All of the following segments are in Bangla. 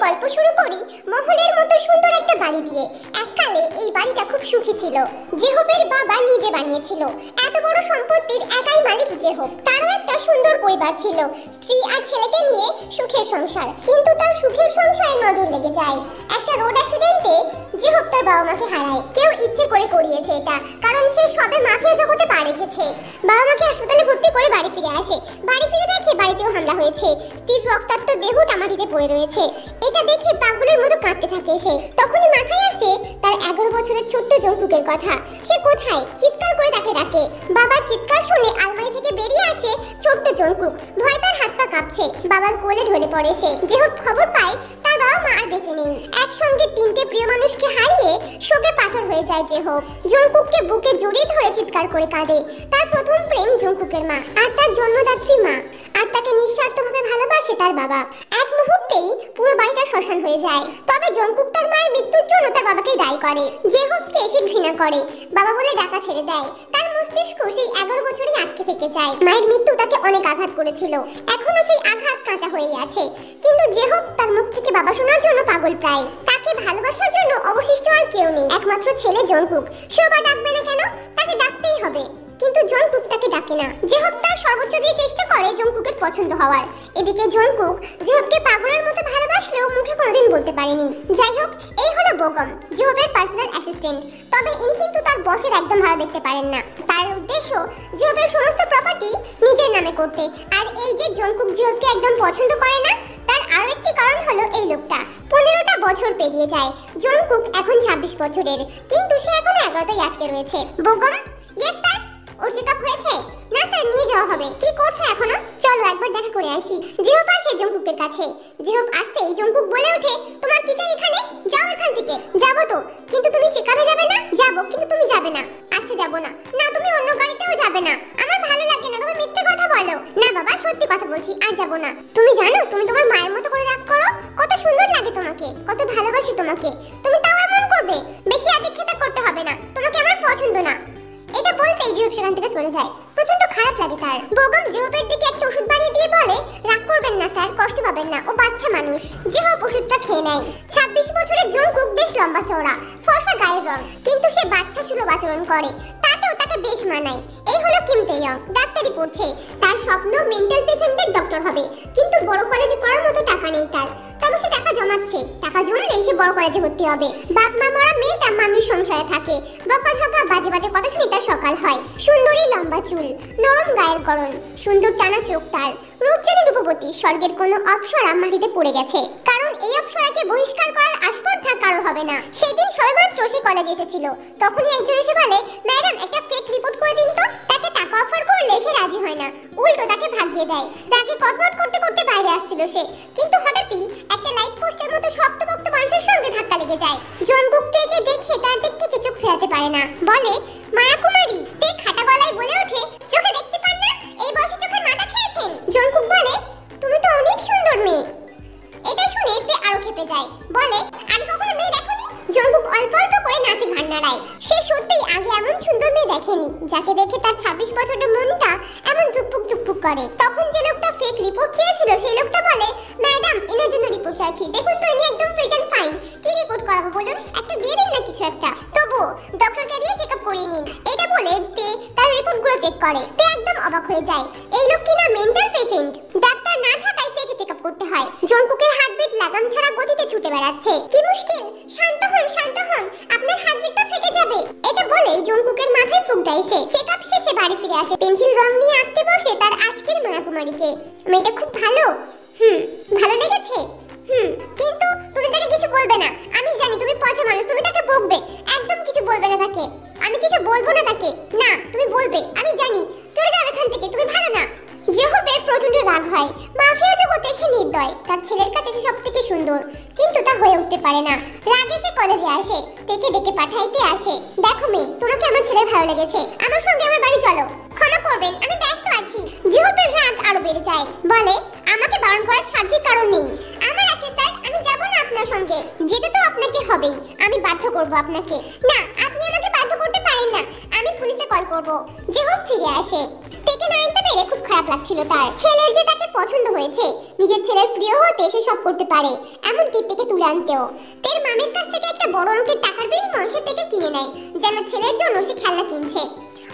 গল্প শুরু করি মহলের মতো সুন্দর একটা বাড়ি দিয়ে। এককালে এই বাড়িটা খুব সুখী ছিল। জেহবের বাবা নিজে বানিয়েছিল। এত বড় সম্পত্তির একাই মালিক জেহব। তারও একটা সুন্দর পরিবার ছিল, স্ত্রী আর ছেলেকে নিয়ে সুখের সংসার। কিন্তু তার সুখের সংসারে নজর লেগে যায়। একটা রোড অ্যাক্সিডেন্টে জেহব তার বাবা মাকে হারায়। কেউ ইচ্ছে করে করিয়েছে এটা, কারণ সে সবে মাফিয়া জগতে পা রেখেছে। বাবা মাকে হাসপাতালে ভর্তি করে বাড়ি ফিরে আসে। বাড়ি ফিরে দেখে বাড়িতেও হামলা হয়েছে। স্ত্রীর রক্তাক্ত দেহটা মাটিতে পড়ে রয়েছে। এটা দেখে পাগলের মতো কাঁদতে থাকে সে। তখনই মাথায় আসে তার 11 বছরের ছোট্ট জঙ্কুকের কথা। সে কোথায়? চিৎকার করে তাকে ডাকে। বাবার চিৎকার শুনে আলমারি থেকে বেরিয়ে আসে ছোট্ট জঙ্কুক। ভয়ে তার হাত পা কাঁপছে। বাবার কোলে ঢলে পড়ে সে। যেহেতু খবর পায় তার বাবা মা আর বেঁচে নেই। একসঙ্গে 3টে প্রিয় মানুষকে হারিয়ে শোকে পাথর হয়ে যায় জেহব। জঙ্কুককে বুকে জড়িয়ে ধরে চিৎকার করে কাঁদে। তার প্রথম প্রেম জঙ্কুকের মা আর তার জন্মদাত্রী মা, আর তাকে নিঃস্বার্থভাবে ভালোবাসে তার বাবা। এক মুহূর্তেই পুরো বাড়িটা শ্মশান হয়ে যায়। তবে জঙ্কুক তার মায়ের মৃত্যুর জন্য তার বাবাকেই দায়ী করে। জেহবকে সে ঘৃণা করে, বাবা বলে ডাকা ছেড়ে দেয়। তার মস্তিষ্ক সেই 11 বছরই আটকে থেকে যায়। মায়ের মৃত্যু তাকে অনেক আঘাত করেছিল। এখনো সেই আঘাত কাঁচা হয়েই আছে। কিন্তু জেহব তার মুখ থেকে বাবা শোনার জন্য পাগল প্রায়। তাকে ভালোবাসার জন্য অবশিষ্ট আর কেউ নেই। একমাত্র ছেলে জঙ্কুক। সে বা ডাকবে না কেন? তাকে ডাকতেই হবে। কিন্তু জঙ্কুক তাকে ডাকে না। জেহব তার সর্বোচ্চ দিয়ে চেষ্টা করে জঙ্কুকের পছন্দ হওয়ার। এদিকে জঙ্কুক জেহবকে পাগলের মতো ভালোবাসলেও মুখে কোনোদিন বলতে পারেনি। যাই হোক, এই হলো বেগম, জেহবের পার্সোনাল অ্যাসিস্ট্যান্ট। তবে ইনি কিন্তু তার বসের একদম ভালো দেখতে পারেন না। তার উদ্দেশ্য জেহবের সমস্ত প্রপার্টি নিজের নামে করতে। আর এই যে জঙ্কুক জেহবকে একদম পছন্দ করে না, তার আরো একটি কারণ হলো এই লোকটা। 15টা বছর পেরিয়ে যায়। জঙ্কুক এখন 26 বছরের, কিন্তু সে এখনো 11টাই আটকে রয়েছে। Begum, yes sir. ওর চেকআপ হয়েছে? না স্যার, নিয়ে যাওয়া হবে। কি করছো এখনো? চলো একবার দেখা করে আসি। জেহব আসে জঙ্কুকের কাছে। জেহব আসতেই জঙ্কুক বলে ওঠে, তোমার কি চাই এখানে? যাও এখান থেকে। যাবো তো, কিন্তু তুমি চেকআপে যাবে না? যাবো, কিন্তু তুমি যাবে না। আচ্ছা যাবো না। না, তুমি অন্য গাড়িতেও যাবে না। আমার ভালো লাগে না তুমি মিথ্যে কথা বলো। না বাবা, সত্যি কথা বলছি, আর যাবো না। তুমি জানো তুমি তোমার মায়ের মতো করে রাগ করো? কত সুন্দর লাগে তোমাকে, কত ভালোবাসি তোমাকে। তুমি তাও এমন করবে? বেশি আদিক্ষেতা করতে হবে না। তোমাকে আমার পছন্দ না। এটা বলতেই জেহব সেখান থেকে চলে যায়। প্রচন্ড খারাপ লাগে তার। বেগম জেহবের দিকে একটা ওষুধ বানিয়ে দিয়ে বলে, রাগ করবেন না স্যার, কষ্ট পাবেন না, ও বাচ্চা মানুষ। জেহব ওষুধটা খেয়ে নেয়। 26 বছরের জঙ্কুক বেশ লম্বা চওড়া, ফর্সা গায়ের রং, কিন্তু সে বাচ্চা সুলভ আচরণ করে। তাতেও তাকে বেশ মানায়। এই হলো কিম তেয়ং, ডাক্তারি পড়ছে। তার স্বপ্ন মেন্টাল পেশেন্টের ডক্টর হবে, কিন্তু বড় কলেজে পড়ার মতো টাকা নেই তার। তবে সে টাকা জমাচ্ছে। টাকা জমলেই সে বড় কলেজে ভর্তি হবে। বাপ মা মরা মেয়েটা মামির সংসারে থাকে। বকাঝকা বাজে বাজে কথা শুনে তার সকাল হয়। সুন্দরী লম্বা চুল, নরম গায়ের গড়ন, সুন্দর টানা চোখ তার। রূপ যেন রূপবতী, স্বর্গের কোনো অপ্সরা মাটিতে পড়ে গেছে। কারণ এই অপ্সরাকে বহিষ্কার করার আস্পর্ধা কারো হবে না। সেদিন সবেমাত্র সে কলেজে এসেছিল। তখনই একজন এসে বলে, ম্যাডাম একটা ফেক রিপোর্ট করে দিন তো। তাকে টাকা অফার করলে সে রাজি হয় না, উল্টো তাকে ভাগিয়ে দেয়। রাগে কটমট করতে করতে বাইরে আসছিল সে, কিন্তু হঠাৎই একটা লাইট পোস্টের মতো শক্তপোক্ত মানুষের সঙ্গে ধাক্কা লেগে যায়। জঙ্কুক থেকে দেখে তার দিক থেকে চোখ ফেরাতে পারে না। বলে, মায়া কুমারী। তে খাটা গলায় বলে ওঠে, চোখে দেখতে পান না? এই বয়সে চোখের মাথা খেয়েছেন? জঙ্কুক বলে, তুমি তো অনেক সুন্দর মেয়ে। এটা শুনে তে আরো ক্ষেপে যায়। বলে, আগে কখনো মেয়ে দেখোনি? জঙ্কুক অল্প অল্প করে নাকে ঘাড় নাড়ায়। সে সত্যিই আগে এমন সুন্দর মেয়ে দেখেনি, যাকে দেখে তার 26 বছরের মনটা এমন ধুকপুক ধুকপুক করে। তখন যে লোকটা ফেক রিপোর্ট চেয়েছিল সেই লোকটা বলে, ম্যাডাম এনার জন্য রিপোর্ট চাইছি। দেখুন তো ইনি একদম ফিট এন্ড ফাইন। কি রিপোর্ট করাবো বলুন? একটা দিয়ে দিন না কিছু একটা। তবু ডক্টরকে দিয়ে চেকআপ করিয়ে নিন। এটা বলে তে তার রিপোর্টগুলো চেক করে। তে একদম অবাক হয়ে যায়। এই লোক কিনা মেন্টাল পেশেন্ট। ডাক্তার না থাকায় তেকে চেকআপ করতে হয়। জঙ্কুকের হার্টবিট লাগাম ছাড়া গতিতে ছুটে বেড়াচ্ছে। কি মুশকিল! শান্ত হন, শান্ত হন, আপনার হার্টবিটটা ফেটে যাবে। এটা বলে জঙ্কুকের মাথায় ফুঁক দেয় সে। চেকআপ শেষে বাড়ি ফিরে আসে। পেন্সিল রং নিয়ে আঁকতে বসে তার আজকের মায়া কুমারীকে। মেয়েটা খুব ভালো। ভালো লেগেছে? কিন্তু তুমি তাকে কিছু বলবে না। আমি জানি তুমি পচা মানুষ, তুমি তাকে বকবে। একদম কিছু বলবে না তাকে। আমি কিছু বলবো না তাকে। না, তুমি বলবে, আমি জানি। চলে যাও এখান থেকে, তুমি ভালো না। জেহবের প্রচন্ড রাগ হয়। মাফিয়া জগতে সে নির্দয়। তার ছেলের কাছে সে সবথেকে সুন্দর, কিন্তু তা হয়ে উঠতে পারে না। রাগে সে কলেজে আসে। তেকে ডেকে পাঠাইতে আসে। দেখো মেয়ে, তোমাকে আমার ছেলের ভালো লেগেছে। আমার সঙ্গে আমার বাড়ি চলো। ক্ষমা করবেন, আমি ব্যস্ত আছি। জেহবের রাগ আরো বেড়ে যায়। বলে, আমাকে বারণ করার সাধ্য কারণ নেই। আমার আছে স্যার, আমি যাব না আপনার সঙ্গে। যেতে তো আপনাকে হবেই। আমি বাধ্য করব আপনাকে। না, আপনি আমাকে বাধ্য করতে পারেন না। আমি পুলিশে কল করব। জেহব ফিরে আসে। তেকে না আনতে পেরে খুব খারাপ লাগছিল তার। ছেলের যে তাকে পছন্দ হয়েছে, নিজের ছেলের প্রিয় হতে সে সব করতে পারে, এমনকি থেকে তুলে আনতেও। তের মামির কাছ থেকে একটা বড় অঙ্কের টাকার বিনিময়ে সে থেকে কিনে নেয়, যেন ছেলের জন্য সে খেলনা কিনছে।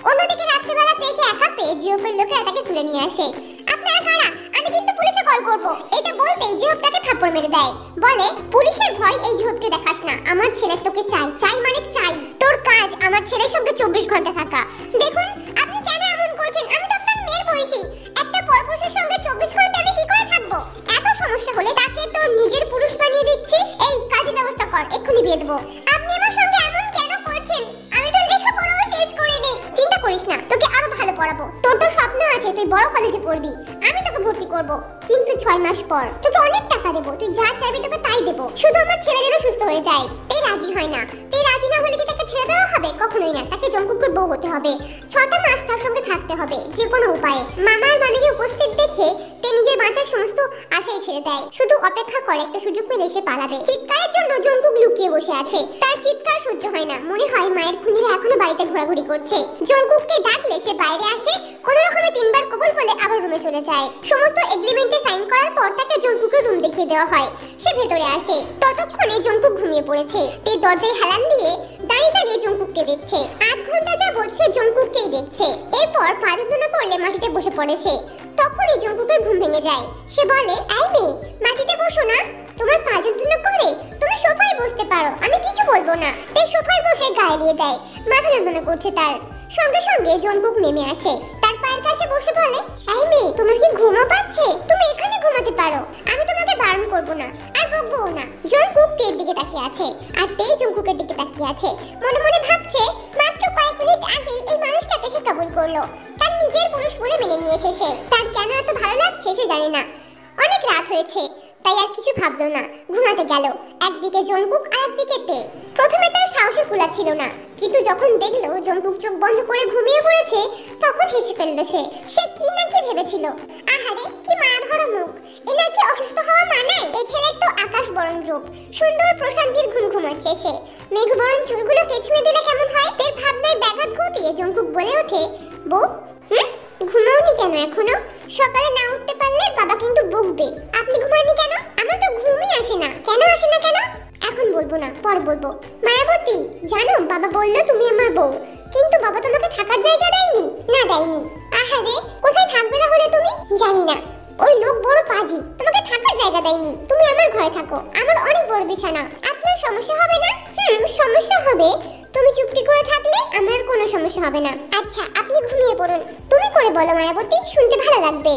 অন্যদিকে রাত্রেবেলা থেকে একা পেয়ে জিওপের লোকেরা তাকে তুলে নিয়ে আসে। আপনারা কারা? আমি কিন্তু পুলিশে কল করব। এটা বলতেই জিওপ তাকে থাপ্পড় মেরে দেয়, বলে পুলিশের ভয় এই জিওপকে দেখাস না, আমার ছেলে তোকে চাই, চাই মানে চাই। তোর কাজ আমার ছেলের সঙ্গে 24 ঘন্টা থাকা। দেখুন আপনি কেন এমন করছেন? আমি তো আপনার মেয়ের বয়সী, একটা পরপুরুষের সঙ্গে 24 ঘন্টা আমি কি করে থাকবো? এত সমস্যা হলে তাকে তোর নিজের পুরুষ বানিয়ে দিচ্ছি। এই কাজের ব্যবস্থা কর, এক্ষুনি বিয়ে দেবো। আপনি আমার সঙ্গে এমন কেন করছেন? আমি তো লেখাপড়াও শেষ করিনি। চিন্তা করিস না, তোকে আরো ভালো পড়াবো। তোর তো স্বপ্ন আছে তুই বড় কলেজে পড়বি, আমি তোকে ভর্তি করব, কিন্তু 6 মাস পর তোকে অনেক টাকা দেবো, তুই যা চাইবি তোকে তাই দেবো, শুধু আমার ছেলে যেন সুস্থ হয়ে যায়। এই রাজি হয় না। তুই রাজি না হলে কি তাকে ছেড়ে দেওয়া হবে? কখনোই না, তাকে জঙ্কুকের বউ হতে হবে, 6টা মাস তার সঙ্গে থাকতে হবে যে কোনো উপায়ে। মামার মামিকে উপস্থিত দেখে তে নিজের বাঁচার সমস্ত আশাই ছেড়ে দেয়, শুধু অপেক্ষা করে একটা সুযোগ পেলে সে পালাবে। চিৎকারের জন্য জঙ্কুক লুকিয়ে বসে আছে, তার চিৎকার সহ্য হয় না, মনে হয় মায়ের খুনিরা এখনো বাড়িতে ঘোরাঘুরি করছে। জঙ্কুককে ডাকলে সে বাইরে আসে, কোনো রকমে 3 বার কবুল বলে আবার রুমে চলে যায়। সমস্ত এগ্রিমেন্টে সাইন করার পর তাকে জঙ্কুকের রুম দেখিয়ে দেওয়া হয়, সে ভেতরে আসে। ততক্ষণে জঙ্কুক ঘুমিয়ে পড়েছে। তে দরজায় হেলান দিয়ে দাঁড়িয়ে দাঁড়িয়ে জঙ্কুককে দেখছে। 8 ঘন্টা যাবৎ সে জঙ্কুককেই দেখছে। এরপর পা যন্ত্রণা করলে মাটিতে বসে পড়েছে। তখনই জঙ্কুকের ঘুম ভেঙে যায়। সে বলে, আই মেয়ে, মাটিতে বসো না, তোমার পা যন্ত্রণা করে, তুমি সোফায় বসতে পারো, আমি কিছু বলবো না। তে সোফায় বসে গায়ে দিয়ে দেয়, মাথা যন্ত্রণা করছে তার। সঙ্গে সঙ্গে জঙ্কুক নেমে আসে, তার পায়ের কাছে বসে বলে, আই মেয়ে, তোমার কি ঘুমও পাচ্ছে? তুমি এখানে ঘুমাতে পারো, আমি তোমাকে বারণ করবো না, আর বকবো না। জঙ্কুক তের দিকে তাকিয়ে আছে, আর তে জঙ্কুকের দিকে তাকিয়ে আছে। মনে মনে ভাবছে, মাত্র কয়েক মিনিট আগে এই মানুষটাকে সে কবুল করলো, তার নিজের পুরুষ বলে মেনে নিয়েছে সে। তার কেন এত ভালো লাগছে সে জানে না। অনেক রাত হয়েছে, তাই আর কিছু ভাবলো না, ঘুমাতে গেল। একদিকে জঙ্কুক আর একদিকে তে। প্রথমে তার সাহসে কুলাচ্ছিল না, কিন্তু যখন দেখলো জঙ্কুক চোখ বন্ধ করে ঘুমিয়ে পড়েছে, তখন হেসে ফেললো সে। সে কি না কি ভেবেছিল, আহারে কি মায়া ভরা মুখ, এনার কি অসুস্থ হওয়া মানায়? এই ছেলের তো আকাশ বরণ রূপ, সুন্দর প্রশান্তির ঘুম ঘুমাচ্ছে সে। মেঘ বরণ চুলগুলো ছুঁয়ে দিলে কেমন হয়? এর ভাবনায় ব্যাঘাত ঘটিয়ে জঙ্কুক বলে ওঠে, বউ, ঘুমাওনি কেন এখনো? সকালে না উঠতে পারলে বাবা কিন্তু বকবে। আপনি ঘুমাননি কেন? আমার তো ঘুমই আসে না। কেন আসে না কেন? এখন বলবো না, পরে বলবো। মায়াবতী, জানো বাবা বললো তুমি আমার বউ, কিন্তু বাবা তোমাকে থাকার জায়গা দেয়নি। না দেয়নি। আহারে, কোথায় থাকবে তাহলে তুমি? জানি না, ওই লোক বড় পাজি, তোমাকে থাকার জায়গা দেয়নি। তুমি আমার ঘরে থাকো, আমার অনেক বড় বিছানা। আপনার সমস্যা হবে না? সমস্যা হবে, তুমি চুপটি করে থাকলে আমার কোনো সমস্যা হবে না। আচ্ছা, আপনি ঘুমিয়ে পড়ুন। তুমি করে বলো মায়াবতী, শুনতে ভালো লাগবে।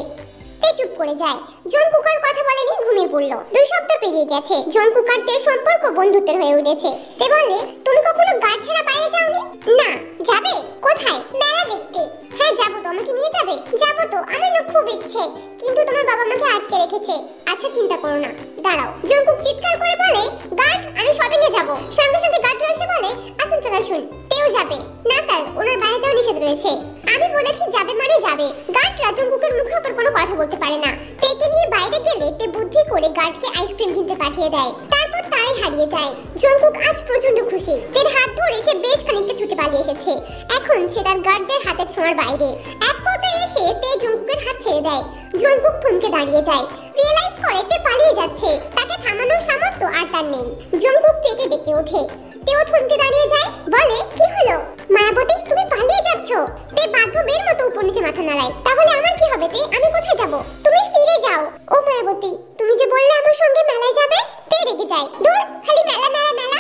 তে চুপ করে যায়। জঙ্কুক আর কথা বলেনি, ঘুমিয়ে পড়লো। 2 সপ্তাহ পেরিয়ে গেছে। জঙ্কুক আর তের সম্পর্ক বন্ধুত্বের হয়ে উঠেছে। তে বলে, তুমি কখনো গার্ড ছাড়া বাইরে যাওনি? না। যাবে? কোথায়? মেলা দেখতে। হ্যাঁ যাবো তো, আমাকে নিয়ে যাবে? যাবো তো, আমার না খুব ইচ্ছে, কিন্তু তোমার বাবা আমাকে আটকে রেখেছে। আচ্ছা চিন্তা করো না, দাঁড়াও। জঙ্কুক চিৎকার করে বলে, গার্ড, আমি শপিংয়ে যাবো। সঙ্গে সঙ্গে গার্ড এসে বলে, আসুন চলে আসুন। তেও যাবে? না স্যার, ওনার বাইরে যাওয়া নিষেধ রয়েছে। আমি বলেছি যাবে মানে যাবে। গার্ডরা জঙ্কুকের মুখের উপর কোনো কথা বলতে পারে না। তেকে নিয়ে বাইরে গেলে তে বুদ্ধি করে গার্ডকে আইসক্রিম কিনতে পাঠিয়ে দেয়। তারপর তারাই হারিয়ে যায়। জঙ্কুক আজ প্রচন্ড খুশি। তের হাত ধরে সে বেশ খানিকটা ছুটে পালিয়ে এসেছে। এখন সে তার গার্ডদের হাতের ছোঁয়ার বাইরে। এক পর্যায়ে এসে তে জঙ্কুকের হাত ছেড়ে দেয়। জঙ্কুক থমকে দাঁড়িয়ে যায়, রিয়েলাইজ করে তে পালিয়ে যাচ্ছে। তাকে থামানোর সামর্থ্য আর তার নেই। জঙ্কুক তেকে ডেকে ওঠে। তেও থমকে দাঁড়িয়ে যায়, বলে, কি হলো মায়াবতী, তুমি পালিয়ে যাচ্ছ? তে বাধ্যবের মতো উপর নিচে মাথা নাড়ায়। তাহলে আমার কি হবে তে? আমি কোথায় যাব? তুমি ফিরে যাও। ও মায়াবতী, তুমি যে বললে আমার সঙ্গে মেলায় যাবে। তে রেগে যায়, দূর, খালি মেলা মেলা মেলা,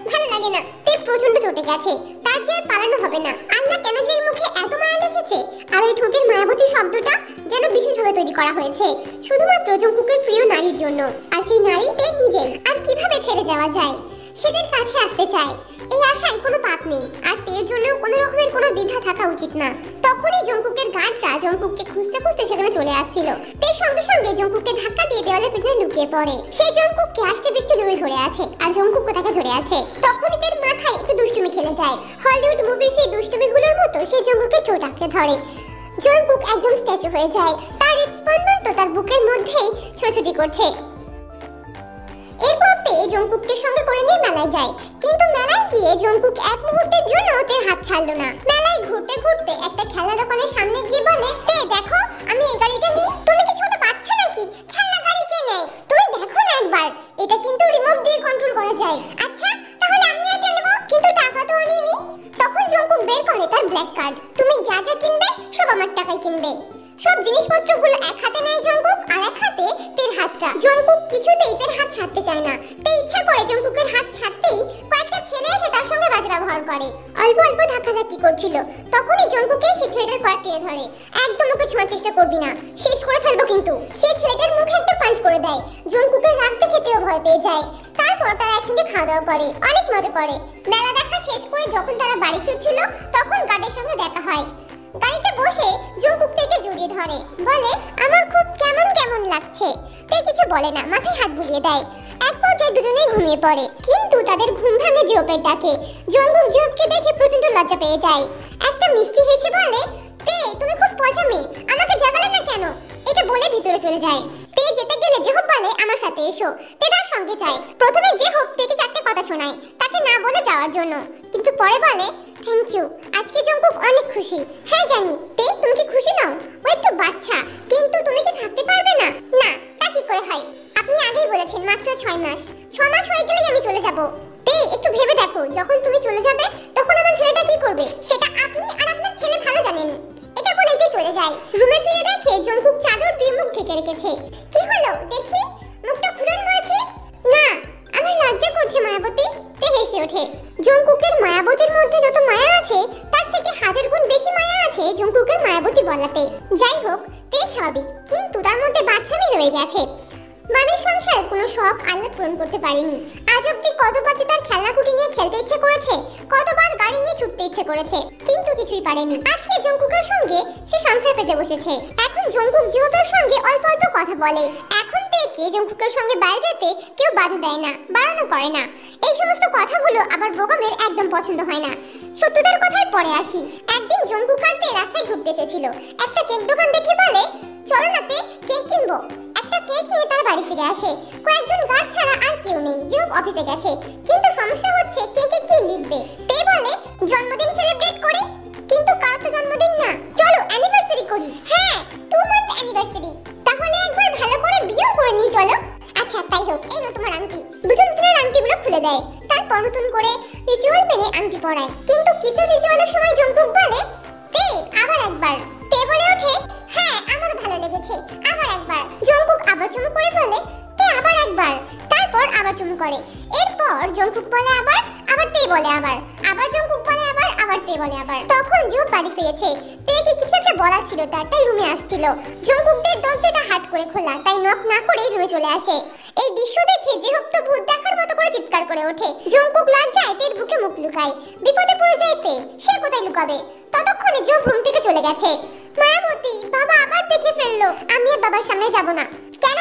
ভালো লাগে না। তে প্রচন্ড চটে গেছে, তার যে আর পালানো হবে না। আল্লাহ কেন যে এই মুখে এত মায়া লিখেছে, আর ওই ঠোঁটের মায়াবতী শব্দটা যেন বিশেষভাবে তৈরি করা হয়েছে শুধুমাত্র জঙ্কুকের প্রিয় নারীর জন্য। আর সেই নারী তে নিজেই। আর কিভাবে ছেড়ে যাওয়া যায়? সেদের কাছে আসতে চায়, এই আশায় কোনো পাপ নেই। আর তের জন্য কোনো রকমের কোনো দ্বিধা থাকা উচিত না। তখনই জঙ্কুকের গার্ডরা জঙ্কুককে খুঁজতে খুঁজতে সেখানে চলে আসছিল। তের সঙ্গে সঙ্গে জঙ্কুককে ধাক্কা দিয়ে দেওয়ালের পেছনে লুকিয়ে পড়ে। সে জঙ্কুককে আষ্টে পৃষ্ঠে জড়িয়ে ধরে আছে, আর জঙ্কুকও তাকে ধরে আছে। তখনই তের মাথায় একটু দুষ্টুমি খেলে যায়। হলিউড মুভির সেই দুষ্টুমিগুলোর মতো সে জঙ্কুকের ঠোঁট আঁকড়ে ধরে। জঙ্কুক একদম স্ট্যাচু হয়ে যায়। তার হৃদস্পন্দন তো তার বুকের মধ্যেই ছোটাছুটি করছে। এরপর তে জঙ্কুককে সঙ্গে করে নিয়ে মেলায় যায়, কিন্তু মেলায় গিয়ে জঙ্কুক এক মুহূর্তের জন্য তের হাত ছাড়লো না। মেলায় ঘুরতে ঘুরতে একটা খেলনা দোকানের সামনে গিয়ে বলে, তে দেখো, আমি এই গাড়িটা নিই, তুমি কি ছোট এটা কিন্তু রিমোট দিয়ে কন্ট্রোল করা যায়। আচ্ছা তাহলে আমি এটা নেব, কিন্তু টাকা তো আনিনি। তখন জঙ্কুক বের করে তার ব্ল্যাক কার্ড। তুমি যা যা কিনবে সব আমার টাকায় কিনবে। সব জিনিসপত্রগুলো এক হাতে নেয় জঙ্কুক, আর এক হাতে তের হাতটা। জঙ্কুক কিছুতেই তের হাত ছাড়তে চায় না। তে ইচ্ছা করে জঙ্কুকের হাত ছাড়তেই কয়েকটা ছেলে এসে তার সঙ্গে বাজে ব্যবহার করে। অল্প অল্প ধাক্কাধাক্কি করছিল। তখনই জঙ্কুকে সে ছেলেটার কলার টেনে ধরে। একদম ওকে ছোঁয়ার চেষ্টা করবি না, শেষ করে ফেলবো কিন্তু। সে ছেলেটার মুখে একটা পাঞ্চ করে দেয়। জঙ্কুকের রাগ দেখে তেও ভয় পেয়ে যায়। তারপর তারা একসঙ্গে খাওয়া দাওয়া করে, অনেক মজা করে। মেলা দেখা শেষ করে যখন তারা বাড়ি ফিরছিল তখন গার্ডের সঙ্গে দেখা হয়। গাড়িতে বসে জঙ্কুক তেকে জড়িয়ে ধরে, বলে আমার খুব কেমন কেমন লাগছে। তে কিছু বলে না, মাথায় হাত বুলিয়ে দেয়। এক পর্যায়ে দুজনেই ঘুমিয়ে পড়ে, কিন্তু তাদের ঘুম ভাঙে জিওপের ডাকে। জঙ্কুক জিওপকে দেখে প্রচন্ড লজ্জা পেয়ে যায়। একটা মিষ্টি হেসে বলে, তে তুমি খুব পচা মেয়ে, আমাকে জাগালে না কেন? এটা বলে ভিতরে চলে যায়। তে যেতে গেলে জেহব বলে আমার সাথে এসো। তে তার সঙ্গে যায়। প্রথমে জেহব তেকে চারটে কথা শোনায় তাকে না বলে যাওয়ার জন্য, কিন্তু পরে বলে থ্যাংক ইউ, আজকে জঙ্কুক অনেক খুশি। হ্যাঁ জানি। তে তুমি কি খুশি নও? ও একটু বাচ্চা, কিন্তু তুমি কি থাকতে পারবে না? না, তা কি করে হয়? আপনি আগেই বলেছেন মাত্র 6 মাস। 6 মাস হয়ে গেলেই আমি চলে যাব। তে একটু ভেবে দেখো, যখন তুমি চলে যাবে তখন আমার ছেলেটা কি করবে সেটা আপনি আর আপনার ছেলে ভালো জানেন। এটা বলেই তে চলে যায়। রুমে ফিরে দেখে জঙ্কুক চাদর দিয়ে মুখ ঢেকে রেখেছে। কি হলো দেখি, মুখটা খুলুন বলছি। না, আমার লজ্জা করছে মায়াবতী। তে হেসে ওঠে। জঙ্কুকের মায়াবতীর মধ্যে যত মায়া আছে তার থেকে 1000 গুণ বেশি মায়া আছে জঙ্কুকের মায়াবতী বলাতে। যাই হোক, তে স্বাভাবিক, কিন্তু তার মধ্যে বাচ্চামি রয়ে গেছে। মামির সংসারে কোনো শখ আহ্লাদ পূরণ করতে পারেনি। আজ অব্দি কত বাচ্চা তার খেলনাকুটি নিয়ে খেলতে ইচ্ছে করেছে, কতবার গাড়ি নিয়ে ছুটতে ইচ্ছে করেছে, কিন্তু কিছুই পারেনি। আজকে জঙ্কুকের সঙ্গে সে সংসার পেতে বসেছে। এখন জঙ্কুক জিওপের সঙ্গে অল্প অল্প কথা বলে। এখন থেকে জঙ্কুকের সঙ্গে বাইরে যেতে কেউ বাধা দেয় না, বারণও করে না। এই সমস্ত কথাগুলো আবার বোগামের একদম পছন্দ হয় না। সত্যতার কথায় পরে আসি। একদিন জঙ্কুক আর তে রাস্তায় ঘুরতে এসেছিল। একটা কেক দোকান দেখে বলে চলো না তে, কেক কিনবো। একটা কেক নিয়ে তার বাড়ি ফিরে আসে। কয়েকজন গার্ড ছাড়া আর কেউ নেই। জিওপ অফিসে গেছে, কিন্তু সমস্যা হচ্ছে কেকে কি লিখবে। তে বলে জন্মদিন সেলিব্রেট করি, কিন্তু কার তো জন্মদিন না, চলো অ্যানিভার্সারি করি। হ্যাঁ, 2 মান্থ অ্যানিভার্সারি। তাহলে একবার ভালো করে বিয়েও করে নিই চলো। আচ্ছা তাই হোক, এই নাও তোমার আংটি। দুজন দুজনের আংটিগুলো খুলে দেয়। তারপর নতুন করে রিচুয়াল মেনে আংটি পরায়। কিন্তু কিসের রিচুয়ালের সময় জঙ্কুক বলে তে আবার একবার। তে বলে ওঠে হ্যাঁ আমারও ভালো লেগেছে, আবার একবার। জঙ্কুক আবার চুমু করে বলে তে আবার একবার। তারপর আবার চুমু করে। এরপর জঙ্কুক বলে আবার, আবার তে বলে আবার, আবার জঙ্কুক বলে আবার, আবার তে বলে আবার। তখন জিওপ বাড়ি ফিরেছে। তেকে কিছু একটা বলার ছিল তার, তাই রুমে আসছিল। জঙ্কুকদের দরজাটা হাট করে খোলা, তাই নক না করে রুমে চলে আসে। এই দৃশ্য দেখে জিওপ তো ভূত দেখার মতো করে চিৎকার করে ওঠে। জঙ্কুক লজ্জায় তের বুকে মুখ লুকায়। বিপদে পড়ে যায় তে, সে কোথায় লুকাবে? ততক্ষণে জিওপ রুম থেকে চলে গেছে। মায়াবতী, বাবা আবার দেখে ফেললো। আমি আর বাবার সামনে যাব না। কেন?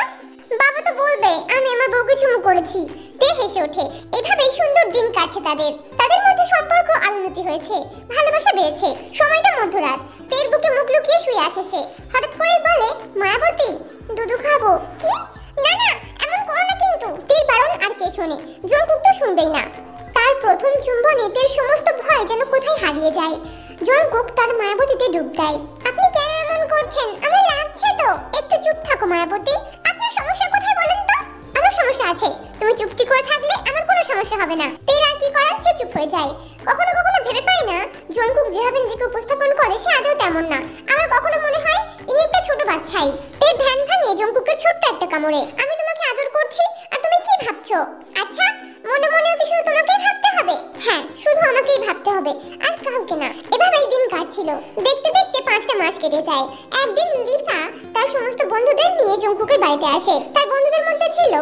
বাবা তো বলবে আমি আমার বউকে চুমু করেছি। তে হেসে ওঠে। এভাবেই সুন্দর দিন কাটছে তাদের। তাদের মধ্যে সম্পর্ক আরো উন্নতি হয়েছে, ভালোবাসা বেড়েছে। সময়টা মধ্যরাত। তের বুকে মুখ লুকিয়ে শুয়ে আছে সে। হঠাৎ করেই বলে মায়াবতী দুধু খাবো। কি? না না, এমন করো না কিন্তু। তের বারণ আর কে শোনে? জঙ্কুক তো শুনবেই না। তার প্রথম চুম্বনে তের সমস্ত ভয় যেন কোথায় হারিয়ে যায়। জঙ্কুক তার মায়াবতীতে ডুব দেয়। আপনি কেন এমন করছেন? আমার লাগছে তো। একটু চুপ থাকো মায়াবতী। আপনার সমস্যা কোথায় বলেন তো? আমার সমস্যা আছে। তুমি চুপটি করে থাকলে আমার কোনো সমস্যা হবে না। তের আর কি করার, সে চুপ হয়ে যায়। কখনো কখনো ভেবে পাই না জঙ্কুক যেভাবে নিজেকে উপস্থাপন করে সে আদৌ তেমন না। আমার কখনো মনে হয় ইনি একটা ছোট বাচ্চাই। তের ধ্যান ভাঙিয়ে জঙ্কুকের ছোট্ট একটা কামড়ে। আমি তোমাকে আদর করছি আর তুমি কি ভাবছো? আচ্ছা, মনে মনে কি শুধু তোমাকেই ভাবতে হবে? হ্যাঁ, শুধু আমাকেই ভাবতে হবে, আর কাউকে না। এভাবেই দিন কাটছিল। দেখতে দেখতে 5টা মাস কেটে যায়। একদিন লিসা তার সমস্ত বন্ধুদের নিয়ে জঙ্কুকের বাড়িতে আসে। তার বন্ধুদের মধ্যে ছিল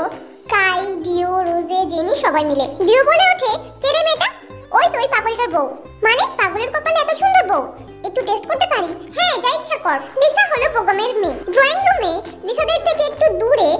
কাই, ডিও, রোজে, জেনি, সবাই মিলে। ডিও বলে ওঠে কে রে মেয়েটা? ওই তো ওই পাগলটার বউ। মানে পাগলের কপালে এত সুন্দর বউ? একটু টেস্ট করতে পারি? হ্যাঁ, যা ইচ্ছা কর। লিসা হলো বোগামের মেয়ে। ড্রয়িং রুমে লিসাদের থেকে একটু দূরে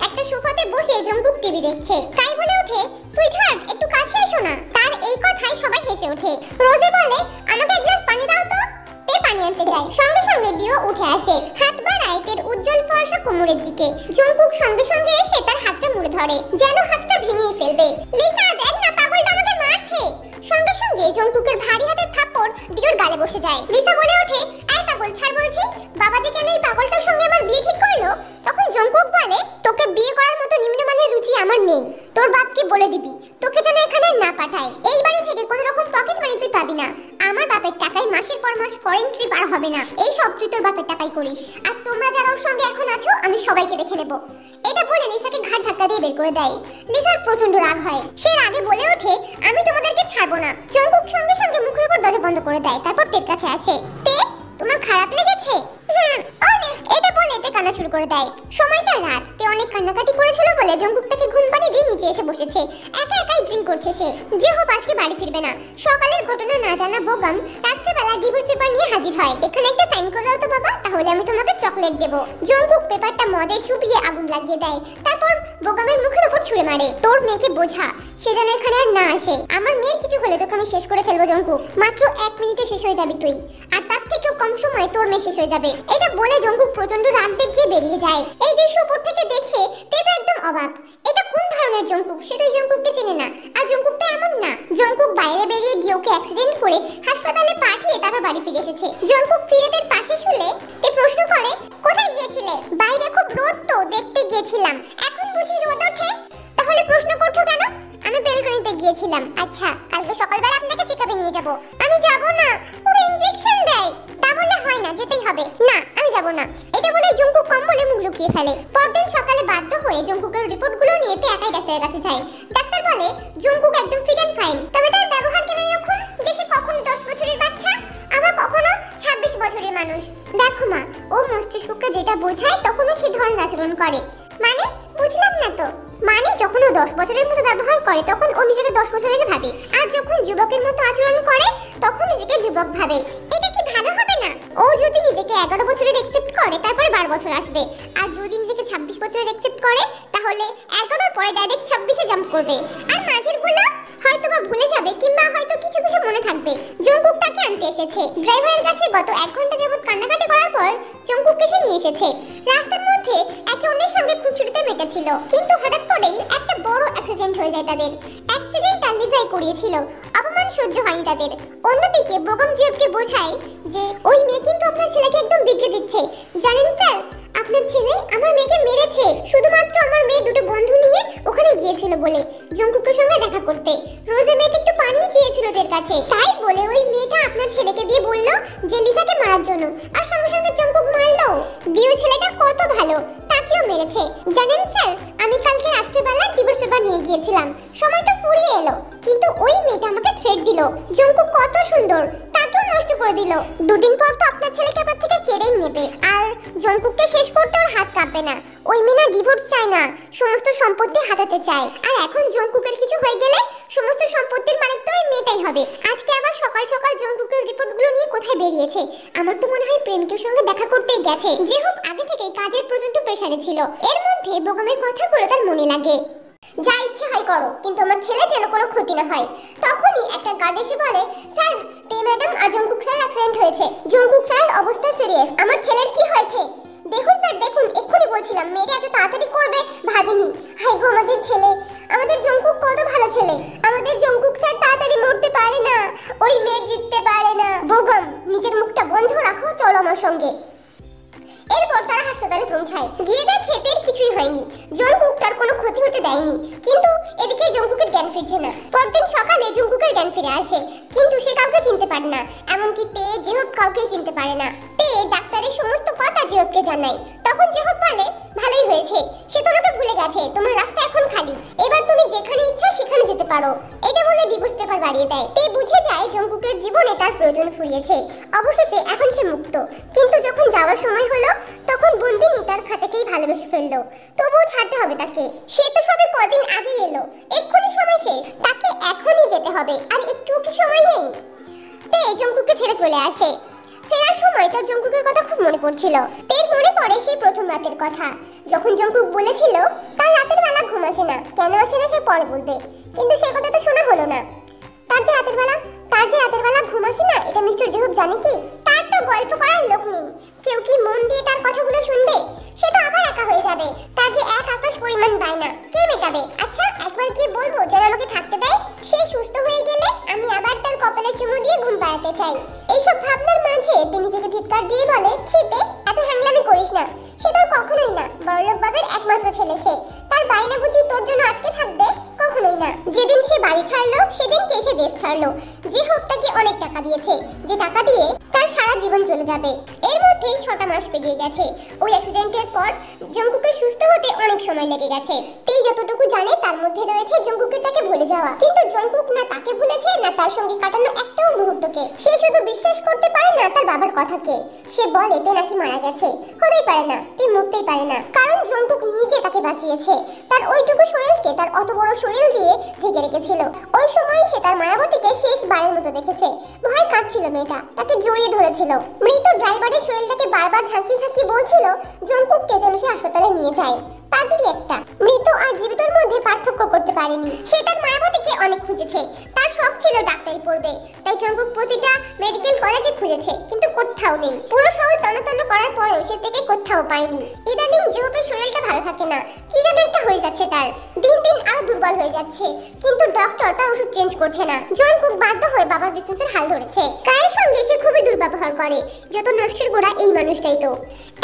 একটা সোফাতে বসে জঙ্কুক টিভি দেখছে। কাই বলে ওঠে সুইটহার্ট একটু কাছে এসো না। তার এই কথায় সবাই হেসে ওঠে। রোজে বলে আমাকে এক গ্লাস পানি দাও তো। তে পানি আনতে যায়। সঙ্গে সঙ্গে ডিও উঠে আসে, হাত বাড়ায় তের উজ্জ্বল ফর্সা কোমরের দিকে। জঙ্কুক সঙ্গে সঙ্গে এসে তার হাতটা মুড়ে ধরে, যেন হাতটা ভেঙে ফেলবে। লিসা দেখ না, পাগলটা আমাকে মারছে। সঙ্গে সঙ্গে জঙ্কুকের ভারী হাতের থাপ্পড় ডিওর গালে বসে যায়। লিসা বলে ওঠে এই পাগল ছাড় বলছি। বাবা যে কেন এই পাগলটার সঙ্গে আমার বিয়ে ঠিক করলো? তখন জঙ্কুক বলে তোকে বিয়ে করার মতো নিম্নমানের রুচি আমার নেই। তোর বাপকে বলে দিবি তোকে যেন এখানে না পাঠায়। এই বাড়ি থেকে কোনো রকম পকেট মানি তুই পাবি না। আমার বাপের টাকায় মাসের পর মাস ফরেন ট্রিপ আর হবে না। এই সব তুই তোর বাপের টাকাই করিস। আর তোমরা যারা ওর সঙ্গে এখন আছো আমি সবাইকে দেখে নেব। এটা বলে লিসাকে ঘাট ধাক্কা দিয়ে বের করে দেয়। লিসার প্রচন্ড রাগ হয়। সে রাগে বলে ওঠে, আমি তোমাদেরকে ছাড়বো না। জঙ্কুক সঙ্গে সঙ্গে মুখের উপর দরজা বন্ধ করে দেয়। তারপর তের কাছে আসে। তে, তোমার খারাপ লেগেছে? অনেক। এটা বলে তে কান্না শুরু করে দেয়। সময়টা রাত। তে অনেক কান্নাকাটি করেছিল বলে জঙ্কুক তাকে ঘুম পাড়িয়ে দিয়ে নিচে এসে বসেছে। একা একাই ড্রিঙ্ক করছে সে। যে হোক আজকে বাড়ি ফিরবে না। সকালের ঘটনা না জানা বোগাম রাত্রেবেলা ডিভোর্স পেপার নিয়ে হাজির হয়। এখানে একটা সাইন করে দাও তো বাবা, তাহলে আমি তোমাকে চকলেট দেব। জঙ্কুক পেপারটা মদে চুপিয়ে আগুন লাগিয়ে দেয়। তারপর বোগামের মুখের উপর ছুঁড়ে মারে। তোর মেয়েকে বোঝা সে যেন এখানে আর না আসে। আমার মেয়ের কিছু হলে তোকে আমি শেষ করে ফেলবো জঙ্কুক। মাত্র 1 মিনিটে শেষ হয়ে যাবি তুই। আর তার থেকেও কম সময়ে তোর মেয়ে শেষ হয়ে যাবে। এটা বলে জঙ্কুক প্রচন্ড রাগ দেখিয়ে বেরিয়ে যায়। এই দৃশ্য উপর থেকে দেখে তে তো একদম অবাক। এটা কোন ধরনের জঙ্কুক? সে তো জঙ্কুককে চেনে না। আর জঙ্কুক তো এমন না। জঙ্কুক বাইরে বেরিয়ে গিয়ে ওকে অ্যাক্সিডেন্ট করে হাসপাতালে পাঠিয়ে তারপর বাড়ি ফিরে এসেছে। জঙ্কুক ফিরে তার পাশে শুলে তে প্রশ্ন করে, কোথায় গিয়েছিলে? বাইরে খুব রোদ তো, দেখতে গিয়েছিলাম। এখন বুঝি রোদ ওঠে? তাহলে প্রশ্ন করছো কেন? আমি বেলকনিতে গিয়েছিলাম। আচ্ছা, কালকে সকালবেলা আপনাকে চেকআপে নিয়ে যাব। আমি যাব না, ওরা ইনজেকশন দেয়। তা বললে হয় না, যেতেই হবে। না, আমি যাব না। এটা বলে জঙ্কুক কম্বলে মুখ লুকিয়ে ফেলে। পরদিন সকালে বাধ্য হয়ে জঙ্কুকের রিপোর্টগুলো নিয়ে তে একাই ডাক্তারের কাছে যায়। ডাক্তার বলে জঙ্কুক একদম ফিট এন্ড ফাইন। তবে তার ব্যবহার কেন এরকম? যে সে কখনো 10 বছরের বাচ্চা, আবার কখনো 26 বছরের মানুষ। দেখো মা, ও মস্তিষ্ককে যেটা বোঝায় তখনও সে ধরনের আচরণ করে। মানে বুঝলাম না তো। মানে যখন ও 10 বছরের মতো ব্যবহার করে তখন ও নিজেকে 10 বছরের ভাবে, আর যখন যুবকের মতো আচরণ করে তখন নিজেকে যুবক ভাবে। এটা কি ভালো হবে না? ও যদি নিজেকে 11 বছরের অ্যাকসেপ্ট করে তারপরে 12 বছর আসবে, আর যদি নিজেকে 26 বছরের অ্যাকসেপ্ট করে তাহলে 11 পরে ডাইরেক্ট 26-এ জাম্প করবে। আর মাঝেরগুলো হয়তো বা ভুলে যাবে, কিংবা হয়তো কিছু কিছু মনে থাকবে। জঙ্কুক তাকে আনতে এসেছে। ড্রাইভারের কাছে গত 1 ঘন্টা যাবত কান্নাকাটি করার পর জঙ্কুককে সে নিয়ে এসেছে। রাস্তার মধ্যে একে অন্যের সঙ্গে খুনসুটিতে মেতেছিল, কিন্তু হঠাৎ করেই একটা বড় অ্যাক্সিডেন্ট হয়ে যায় তাদের। অ্যাক্সিডেন্টটা লিজাই করিয়েছিল। অপমান সহ্য হয়নি তাদের। অন্যদিকে বোগাম জিওফকে বোঝায় যে ওই মেয়ে কিন্তু আপনার ছেলেকে একদম বিগড়ে দিচ্ছে। জানেন স্যার, আপনার ছেলে আমার মেয়েকে মেরেছে শুধুমাত্র আমার মেয়ে দুটো বন্ধু নিয়ে ওখানে গিয়েছিল বলে জঙ্কুকের সঙ্গে দেখা করতে। রোজের মেয়েকে একটু পানি চেয়েছিল ওদের কাছে, তাই বলে ওই মেয়েটা আপনার ছেলেকে দিয়ে বলল যে লিসাকে মারার জন্য, আর সঙ্গে সঙ্গে জঙ্কুক মারলো। ডিও ছেলেটা কত ভালো, তাকেও মেরেছে। জানেন স্যার, আমি কালকে রাত্রেবেলা ডিভোর্স পেপার নিয়ে গিয়েছিলাম। সময় তো ফুরিয়ে এলো, কিন্তু ওই মেয়েটা আমাকে থ্রেট দিল। জঙ্কুক কত সুন্দর, তাকেও নষ্ট করে দিল। 2 দিন পর তো আপনার ছেলেকে আপনার থেকে কেড়েই নেবে। আর জঙ্কুককে শেষ করতে ওর হাত কাঁপবে না। ওই মেয়ে ডিভোর্স চায় না, সমস্ত সম্পত্তি হাতাতে চায়। আর এখন জঙ্কুকের কিছু হয়ে গেলে সমস্ত সম্পত্তির মালিক তো ওই মেয়েটাই হবে। আজকে আবার সকাল সকাল জঙ্কুকের রিপোর্টগুলো নিয়ে কোথায় বেরিয়েছে? আমার তো মনে হয় প্রেমিকের সঙ্গে দেখা করতেই গেছে। যে হোক, আগে থেকেই কাজের প্রচন্ড প্রেসারে ছিল। এর মধ্যে বোগামের কথাগুলো তার মনে লাগে। যা ইচ্ছে হয় করো, কিন্তু আমার ছেলে যেন কোনো ক্ষতি না হয়। তখনই একটা গার্ড এসে বলে, স্যার, তে ম্যাডাম আর জঙ্কুক স্যার অ্যাক্সিডেন্ট হয়েছে। জঙ্কুক স্যার অবস্থা সিরিয়াস। আমার ছেলের কি হয়েছে? দেখুন স্যার, দেখুন, এক্ষুনি বলছিলাম, মেয়েটা এত তাড়াতাড়ি করবে ভাবিনি। হাই গো আমাদের ছেলে, আমাদের জঙ্কুক কত ভালো ছেলে। আমাদের জঙ্কুক স্যার তাড়াতাড়ি মরতে পারে না, ওই মেয়ে জিততে পারে না। বোগাম, নিজের মুখটা বন্ধ রাখো, চলো আমার সঙ্গে। এরপর তারা হাসপাতালে পৌঁছায়। গিয়ে দেখে তের কিছুই হয়নি। জঙ্কুক তার কোনো ক্ষতি হতে দেয়নি, কিন্তু এদিকে জঙ্কুকের জ্ঞান ফিরছে না। পরদিন সকালে জঙ্কুকের জ্ঞান ফিরে আসে, কিন্তু সে কাউকে চিনতে পারে না। এমনকি তে জেহব কাউকেই চিনতে পারে না। তে ডাক্তারের সমস্ত কথা জেহবকে জানায়। তখন জেহব বলে, ভালোই হয়েছে, সে তোমাকে ভুলে গেছে। তোমার রাস্তা এখন খালি, এবার তুমি যেখানে ইচ্ছা সেখানে যেতে পারো। এটা বলে ডিভোর্স পেপার বাড়িয়ে দেয়। তে বুঝে যায় জঙ্কুকের জীবনে তার প্রয়োজন ফুরিয়েছে। অবশেষে এখন সে মুক্ত। কিন্তু যখন যাওয়ার সময় হলো তখন বন্দিনী তার খাঁচাকেই ভালোবেসে ফেললো। তবুও ছাড়তে হবে তাকে। সে তো সবে কদিন আগেই এলো, এক্ষুনি সময় শেষ, তাকে এখনই যেতে হবে। আর একটু কি সময় নেই? তে জঙ্কুককে ছেড়ে চলে আসে। ফেরার সময় তার জঙ্কুকের কথা খুব মনে পড়ছিল। তের মনে পড়ে সেই প্রথম রাতের কথা, যখন জঙ্কুক বলেছিল তার রাতের বেলা ঘুম আসে না। কেন আসে না সে পরে বলবে, কিন্তু সেই কথা তো শোনা হলো না। তার যে রাতের বেলা ঘুম আসে না, এটা মিস্টার জেহব জানে কি? তার তো গল্প করার লোক নেই। কেউ কি মন দিয়ে তার কথাগুলো শুনবে? সে তো আবার একা হয়ে যাবে। তার যে এক আকাশ পরিমাণ বায়না, কে মেটাবে? আচ্ছা, একবার কি বলবো যেন আমাকে থাকতে দেয়? সে সুস্থ হয়ে গেলে আমি আবার তার কপালে চুমু দিয়ে ঘুম পাড়াতে চাই। এইসব ভাবনার মাঝে তিনি নিজেকে ধিক্কার দিয়ে বলে, ছিতে এত হ্যাংলামি করিস না। সে তোর কখনোই না, বড়লোক বাবের একমাত্র ছেলে সে। তার তার বাইরে বুঝি তোর জন্য আটকে থাকবে? কখনোই না। যেদিন সে বাড়ি ছাড়লো সেদিন কে সে দেশ ছাড়লো। যে হোক তাকে অনেক টাকা দিয়েছে, যে টাকা দিয়ে তার সারা জীবন চলে যাবে। এর মধ্যেই 6টা মাস পেরিয়ে গেছে। ওই অ্যাক্সিডেন্টের পর জঙ্কুকের সুস্থ হতে অনেক সময় লেগে গেছে। তেই যতটুকু জানে তার মধ্যে রয়েছে জঙ্কুকের তাকে ভুলে যাওয়া। কিন্তু জঙ্কুক না তাকে ভুলেছে না তার সঙ্গে কাটানো একটাও মুহূর্তকে। সে শুধু বিশ্বাস করতে পারে না তার বাবার কথাকে। সে বলে তে নাকি মারা গেছে। হতেই পারে না, তে মরতেই পারে না, কারণ জঙ্কুক নিজে তাকে বাঁচিয়েছে। তার ওইটুকু শরীরকে তার অত বড় শরীর দিয়ে ঢেকে রেখেছিল। ওই সময় সে তার মায়াবতীকে শেষবারের মতো দেখেছে। ভয় কাঁপছিল মেয়েটা, তাকে জড়িয়ে ধরেছিল। মৃত ড্রাইভারের শরীরটাকে বারবার ঝাঁকিয়ে ঝাঁকিয়ে বলছিল জঙ্কুককে যেন সে হাসপাতালে নিয়ে যায়। পাগলি একটা। মৃত আর জীবিতর মধ্যে পার্থক্য করতে পারেনি। সে তার মায়াবতীকে অনেক খুঁজেছে। তার শখ ছিল ডাক্তারি পড়বে, তাই জঙ্কুক প্রতিটা মেডিকেল কলেজে খুঁজেছে, কিন্তু কোথাও নেই। পুরো শহর তন্ন করার পরেও সে থেকে কোথাও পায়নি। ইদানিং জেহপের শরীরটা ভালো থাকে না, কি যেন একটা হয়ে যাচ্ছে তার। দিন দিন আরো দুর্বল হয়ে যাচ্ছে, কিন্তু ডক্টর তার ওষুধ চেঞ্জ করছে না। জঙ্কুক বাধ্য হয়ে বাবার বিজনেসের হাল ধরেছে। কায়ের সঙ্গে সে খুবই দুর্ব্যবহার করে। যত নষ্টের গোড়া এই মানুষটাই তো।